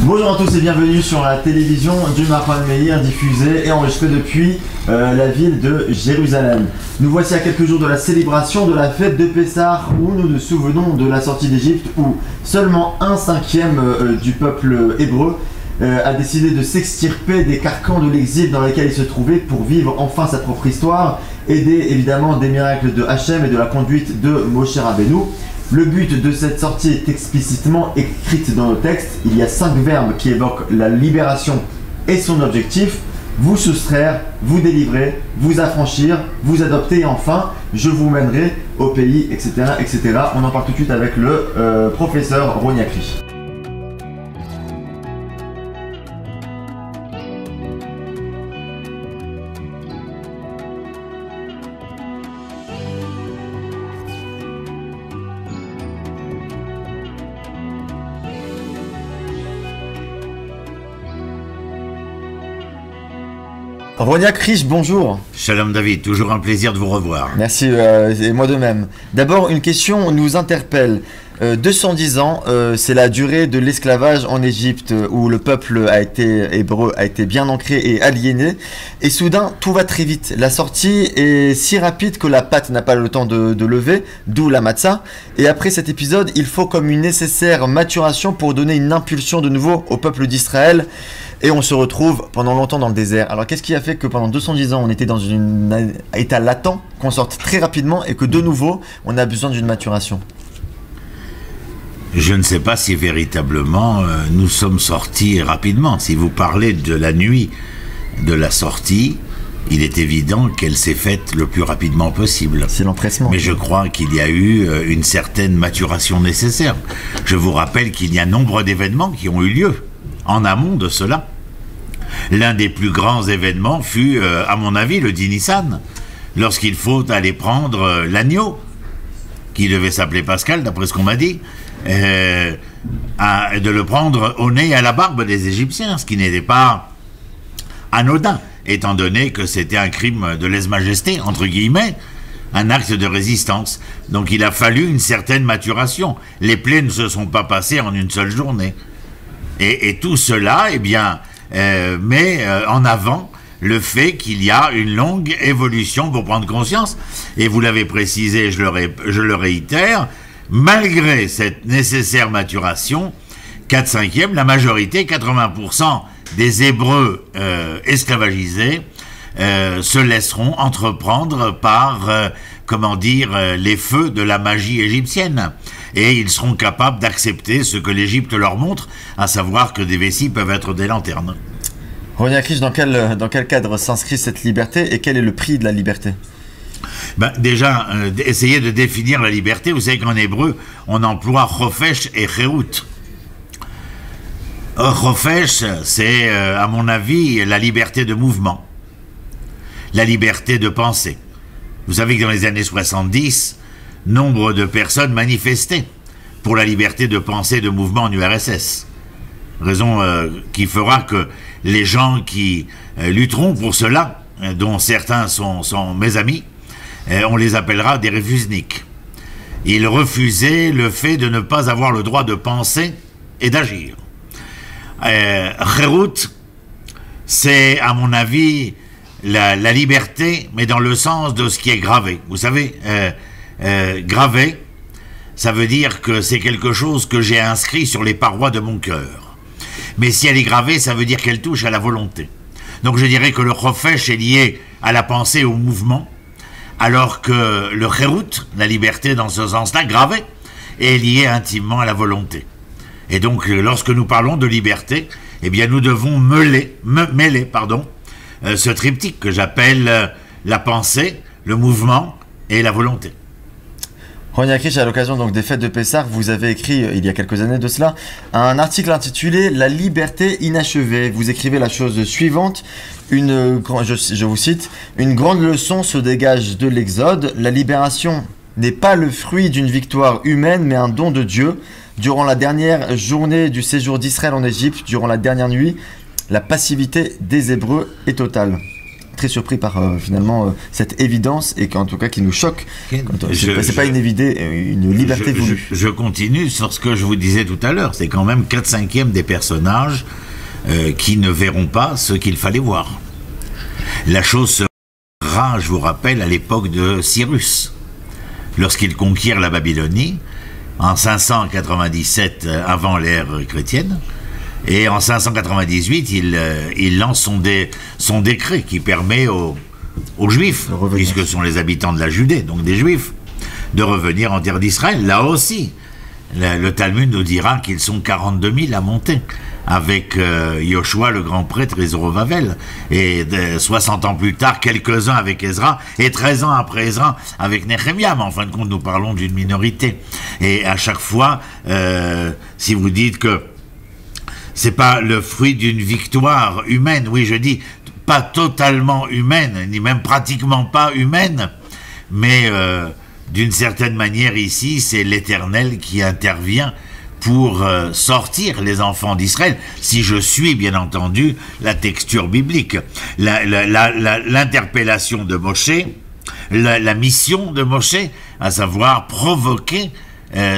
Bonjour à tous et bienvenue sur la télévision du Mahon Meir, diffusée et enregistrée depuis la ville de Jérusalem. Nous voici à quelques jours de la célébration de la fête de Pessah, où nous nous souvenons de la sortie d'Égypte, où seulement 1/5 du peuple hébreu a décidé de s'extirper des carcans de l'exil dans lesquels il se trouvait pour vivre enfin sa propre histoire, aidé évidemment des miracles de Hachem et de la conduite de Moshe Rabbeinu. Le but de cette sortie est explicitement écrite dans le texte. Il y a 5 verbes qui évoquent la libération et son objectif: vous soustraire, vous délivrer, vous affranchir, vous adopter et enfin je vous mènerai au pays, etc. etc. On en parle tout de suite avec le professeur Roni Akri. Roni Akri, bonjour. Shalom David, toujours un plaisir de vous revoir. Merci, et moi de même. D'abord, une question nous interpelle. 210 ans, c'est la durée de l'esclavage en Égypte, où le peuple hébreu a été bien ancré et aliéné. Et soudain, tout va très vite. La sortie est si rapide que la pâte n'a pas le temps de lever, d'où la matzah. Et après cet épisode, il faut comme une nécessaire maturation pour donner une impulsion de nouveau au peuple d'Israël. Et on se retrouve pendant longtemps dans le désert. Alors qu'est-ce qui a fait que pendant 210 ans, on était dans un état latent, qu'on sorte très rapidement et que de nouveau, on a besoin d'une maturation? Je ne sais pas si véritablement nous sommes sortis rapidement. Si vous parlez de la nuit de la sortie, il est évident qu'elle s'est faite le plus rapidement possible. C'est l'empressement. Mais je crois qu'il y a eu une certaine maturation nécessaire. Je vous rappelle qu'il y a nombre d'événements qui ont eu lieu en amont de cela. L'un des plus grands événements fut, à mon avis, le 10 Nissan, lorsqu'il faut aller prendre l'agneau, qui devait s'appeler Pascal, d'après ce qu'on m'a dit, de le prendre au nez et à la barbe des Égyptiens, ce qui n'était pas anodin, étant donné que c'était un crime de lèse-majesté, entre guillemets, un acte de résistance. Donc il a fallu une certaine maturation. Les plaies ne se sont pas passées en une seule journée. Et tout cela, eh bien, met en avant le fait qu'il y a une longue évolution pour prendre conscience. Et vous l'avez précisé, je le réitère, malgré cette nécessaire maturation, 4/5, la majorité, 80% des Hébreux esclavagisés se laisseront entreprendre par, les feux de la magie égyptienne. Et ils seront capables d'accepter ce que l'Égypte leur montre, à savoir que des vessies peuvent être des lanternes. Roni Akri, dans quel cadre s'inscrit cette liberté et quel est le prix de la liberté? Déjà, essayez de définir la liberté. Vous savez qu'en hébreu, on emploie chofesh et cherut. Chofesh, c'est, à mon avis, la liberté de mouvement, la liberté de penser. Vous savez que dans les années 70, nombre de personnes manifestaient pour la liberté de pensée et de mouvement en URSS. Raison qui fera que les gens qui lutteront pour cela, dont certains sont mes amis, on les appellera des refusniks. Ils refusaient le fait de ne pas avoir le droit de penser et d'agir. Cherut, c'est à mon avis la liberté, mais dans le sens de ce qui est gravé. Vous savez, gravé, ça veut dire que c'est quelque chose que j'ai inscrit sur les parois de mon cœur. Mais si elle est gravée, ça veut dire qu'elle touche à la volonté. Donc je dirais que le chofesh est lié à la pensée, au mouvement, alors que le cherut, la liberté dans ce sens-là, gravé, est lié intimement à la volonté. Et donc lorsque nous parlons de liberté, eh bien nous devons mêler ce triptyque que j'appelle la pensée, le mouvement et la volonté. Roni Akri, à l'occasion donc des fêtes de Pessah, vous avez écrit, il y a quelques années de cela, un article intitulé « La liberté inachevée ». Vous écrivez la chose suivante, je vous cite, « Une grande leçon se dégage de l'Exode. La libération n'est pas le fruit d'une victoire humaine, mais un don de Dieu. Durant la dernière journée du séjour d'Israël en Égypte, durant la dernière nuit, la passivité des Hébreux est totale. » très surpris par finalement cette évidence et qu'en tout cas qui nous choque. C'est pas une liberté voulue. Je continue sur ce que je vous disais tout à l'heure. C'est quand même 4/5 des personnages qui ne verront pas ce qu'il fallait voir. La chose sera, je vous rappelle, à l'époque de Cyrus, lorsqu'il conquiert la Babylonie, en 597 avant l'ère chrétienne, et en 598, il lance son décret qui permet aux Juifs, puisque ce sont les habitants de la Judée, donc des Juifs, de revenir en terre d'Israël. Là aussi, le Talmud nous dira qu'ils sont 42 000 à monter, avec Yoshua le grand prêtre et Zorovavel, et 60 ans plus tard, quelques-uns avec Ezra, et 13 ans après Ezra avec Néhémia. Mais en fin de compte, nous parlons d'une minorité. Et à chaque fois, si vous dites que c'est pas le fruit d'une victoire humaine, oui, je dis pas totalement humaine, ni même pratiquement pas humaine, mais d'une certaine manière ici, c'est l'Éternel qui intervient pour sortir les enfants d'Israël, si je suis bien entendu la texture biblique. L'interpellation de Moshe, la mission de Moshe, à savoir provoquer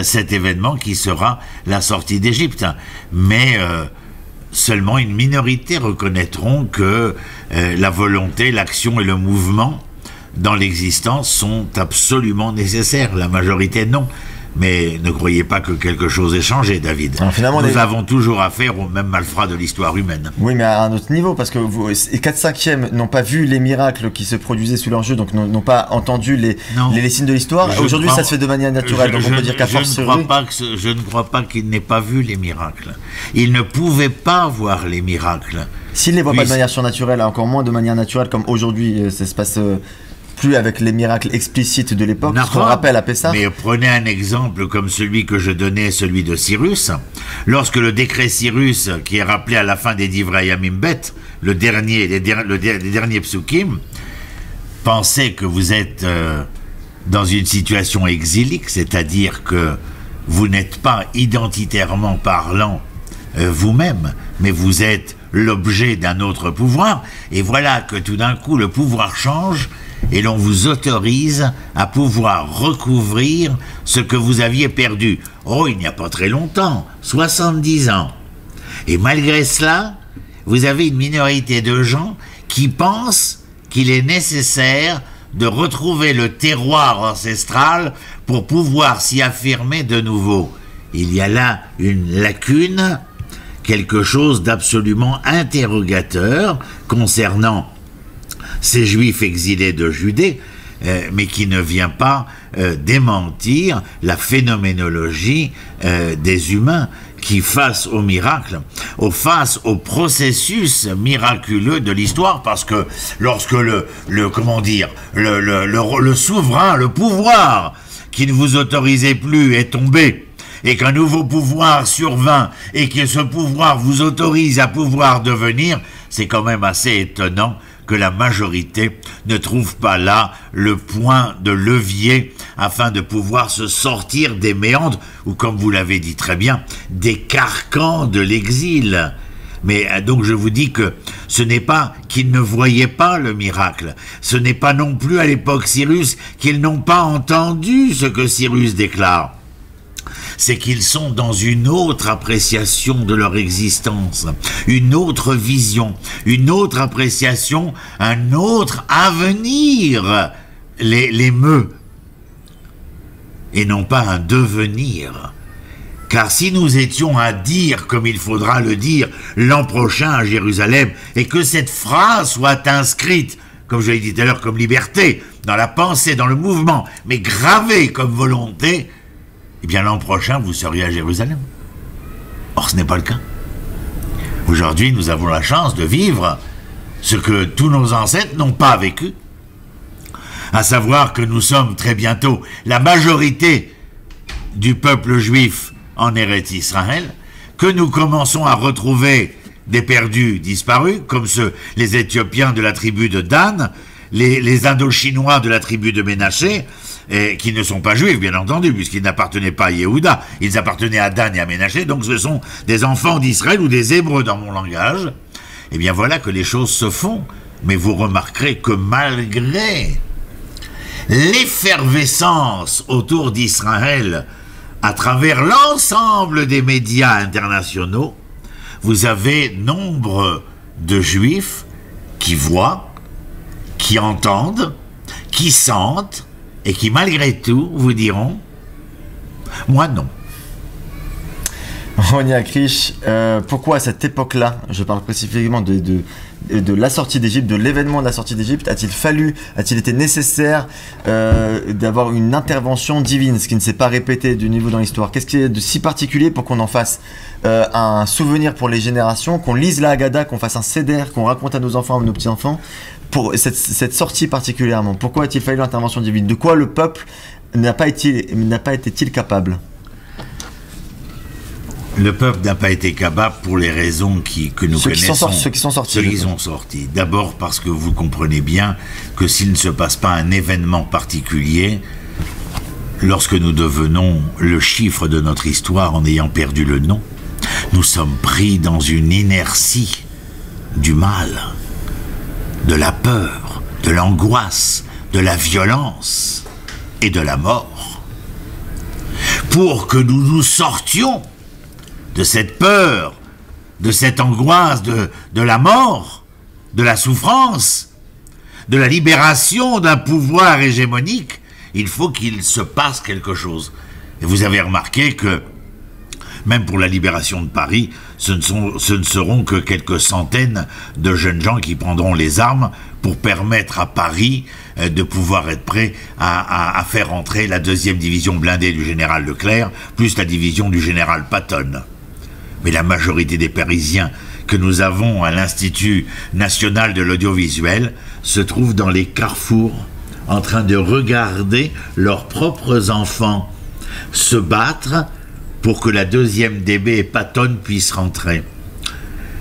cet événement qui sera la sortie d'Égypte. Mais seulement une minorité reconnaîtront que la volonté, l'action et le mouvement dans l'existence sont absolument nécessaires. La majorité non. Mais ne croyez pas que quelque chose ait changé, David. Alors, nous avons toujours affaire aux mêmes malfrats de l'histoire humaine. Oui, mais à un autre niveau, parce que les 4/5 n'ont pas vu les miracles qui se produisaient sous leurs yeux, donc n'ont pas entendu les signes de l'histoire. Aujourd'hui, ça se fait de manière naturelle, donc on peut dire qu'à force... Je ne crois pas qu'ils n'aient pas vu les miracles. Ils ne pouvaient pas voir les miracles. S'ils ne les voient pas de manière surnaturelle, encore moins de manière naturelle, comme aujourd'hui, ça se passe... plus avec les miracles explicites de l'époque, ce qu'on rappelle à Pessah. Mais prenez un exemple comme celui que je donnais, celui de Cyrus. Lorsque le décret Cyrus, qui est rappelé à la fin des Divrei Yamim Bet, les derniers psukim, pensait que vous êtes dans une situation exilique, c'est-à-dire que vous n'êtes pas identitairement parlant vous-même, mais vous êtes l'objet d'un autre pouvoir, et voilà que tout d'un coup le pouvoir change, et l'on vous autorise à pouvoir recouvrir ce que vous aviez perdu. Oh, il n'y a pas très longtemps, 70 ans. Et malgré cela, vous avez une minorité de gens qui pensent qu'il est nécessaire de retrouver le terroir ancestral pour pouvoir s'y affirmer de nouveau. Il y a là une lacune, quelque chose d'absolument interrogateur concernant ces Juifs exilés de Judée, mais qui ne vient pas démentir la phénoménologie des humains qui, face au miracle, face au processus miraculeux de l'histoire, parce que lorsque le souverain, le pouvoir qui ne vous autorisait plus est tombé, et qu'un nouveau pouvoir survint, et que ce pouvoir vous autorise à pouvoir devenir, c'est quand même assez étonnant que la majorité ne trouve pas là le point de levier afin de pouvoir se sortir des méandres, ou comme vous l'avez dit très bien, des carcans de l'exil. Mais donc je vous dis que ce n'est pas qu'ils ne voyaient pas le miracle, ce n'est pas non plus à l'époque Cyrus qu'ils n'ont pas entendu ce que Cyrus déclare. C'est qu'ils sont dans une autre appréciation de leur existence, une autre vision, une autre appréciation, un autre avenir les meut, et non pas un devenir. Car si nous étions à dire comme il faudra le dire l'an prochain à Jérusalem, et que cette phrase soit inscrite, comme je l'ai dit tout à l'heure, comme liberté, dans la pensée, dans le mouvement, mais gravée comme volonté, eh bien l'an prochain, vous seriez à Jérusalem. Or, ce n'est pas le cas. Aujourd'hui, nous avons la chance de vivre ce que tous nos ancêtres n'ont pas vécu, à savoir que nous sommes très bientôt la majorité du peuple juif en Eretz Israël, que nous commençons à retrouver des perdus disparus, comme les Éthiopiens de la tribu de Dan, les Indochinois de la tribu de Ménaché, qui ne sont pas juifs, bien entendu, puisqu'ils n'appartenaient pas à Yehuda, ils appartenaient à Dan et à Ménaché, donc ce sont des enfants d'Israël ou des Hébreux dans mon langage. Eh bien voilà que les choses se font Mais vous remarquerez que malgré l'effervescence autour d'Israël à travers l'ensemble des médias internationaux, vous avez nombre de Juifs qui voient, qui entendent, qui sentent et qui malgré tout vous diront « moi non ». Roni Akrish, pourquoi à cette époque-là, je parle spécifiquement de la sortie d'Égypte, de l'événement de la sortie d'Égypte, a-t-il été nécessaire d'avoir une intervention divine, ce qui ne s'est pas répété de nouveau dans l'histoire? Qu'est-ce qui est de si particulier pour qu'on en fasse un souvenir pour les générations, qu'on lise la Haggadah, qu'on fasse un seder, qu'on raconte à nos enfants, à nos petits-enfants, pour cette sortie particulièrement? Pourquoi a-t-il fallu l'intervention divine? De quoi le peuple n'a pas été-il capable? Le peuple n'a pas été capable pour les raisons que nous connaissons. Ceux qui sont sortis. D'abord parce que vous comprenez bien que s'il ne se passe pas un événement particulier, lorsque nous devenons le chiffre de notre histoire en ayant perdu le nom, nous sommes pris dans une inertie du mal, de la peur, de l'angoisse, de la violence et de la mort. Pour que nous nous sortions de cette peur, de cette angoisse, de la mort, de la souffrance, de la libération d'un pouvoir hégémonique, il faut qu'il se passe quelque chose. Et vous avez remarqué que, même pour la libération de Paris, ce ne seront que quelques centaines de jeunes gens qui prendront les armes pour permettre à Paris de pouvoir être prêt à faire entrer la 2e division blindée du général Leclerc, plus la division du général Patton. Mais la majorité des Parisiens que nous avons à l'Institut national de l'audiovisuel se trouvent dans les carrefours en train de regarder leurs propres enfants se battre pour que la 2e DB et Patton puissent rentrer.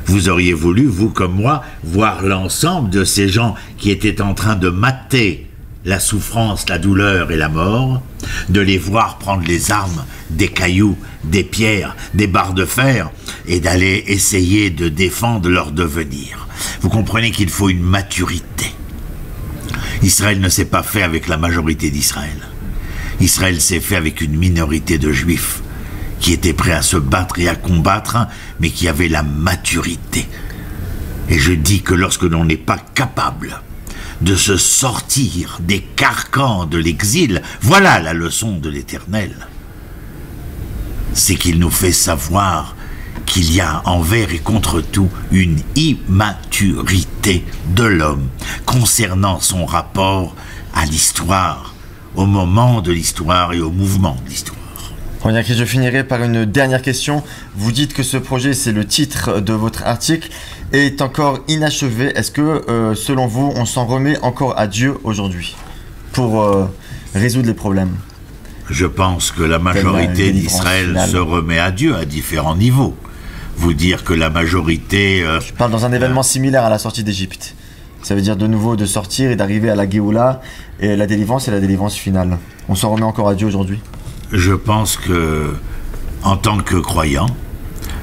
Vous auriez voulu, vous comme moi, voir l'ensemble de ces gens qui étaient en train de mater la souffrance, la douleur et la mort, de les voir prendre les armes, des cailloux, des pierres, des barres de fer, et d'aller essayer de défendre leur devenir. Vous comprenez qu'il faut une maturité. Israël ne s'est pas fait avec la majorité d'Israël. Israël s'est fait avec une minorité de Juifs qui étaient prêts à se battre et à combattre, mais qui avaient la maturité. Et je dis que lorsque l'on n'est pas capable de se sortir des carcans de l'exil, voilà la leçon de l'Éternel. C'est qu'il nous fait savoir qu'il y a envers et contre tout une immaturité de l'homme concernant son rapport à l'histoire, au moment de l'histoire et au mouvement de l'histoire. Je finirai par une dernière question. Vous dites que ce projet, c'est le titre de votre article, est encore inachevé. Est-ce que, selon vous, on s'en remet encore à Dieu aujourd'hui pour résoudre les problèmes? Je pense que la majorité d'Israël se remet à Dieu à différents niveaux. Vous dire que la majorité... Je parle dans un événement similaire à la sortie d'Égypte. Ça veut dire de nouveau de sortir et d'arriver à la Géoula, et la délivrance finale. On s'en remet encore à Dieu aujourd'hui? Je pense que, en tant que croyants,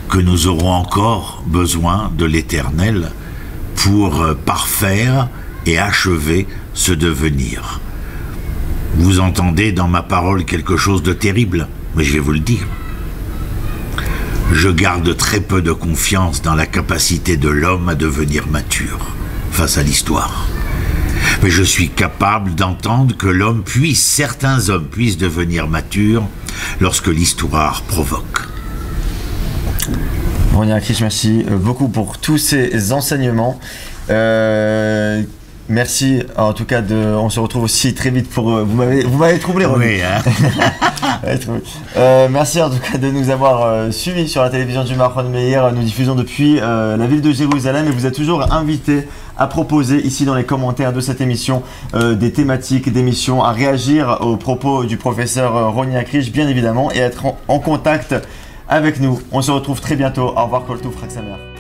que nous aurons encore besoin de l'Éternel pour parfaire et achever ce devenir. Vous entendez dans ma parole quelque chose de terrible, mais je vais vous le dire. Je garde très peu de confiance dans la capacité de l'homme à devenir mature face à l'histoire. Mais je suis capable d'entendre que certains hommes puissent devenir matures lorsque l'histoire provoque. Roni Akrish, merci beaucoup pour tous ces enseignements. Merci, en tout cas, on se retrouve aussi très vite pour... Vous m'avez troublé, Roni. Oui, hein. Merci en tout cas de nous avoir suivis sur la télévision du Mahon Meir. Nous diffusons depuis la ville de Jérusalem et vous êtes toujours invités à proposer ici dans les commentaires de cette émission des thématiques d'émission, à réagir aux propos du professeur Roni Akrish, bien évidemment, et à être en contact avec nous. On se retrouve très bientôt. Au revoir, Koltouf Raksamer.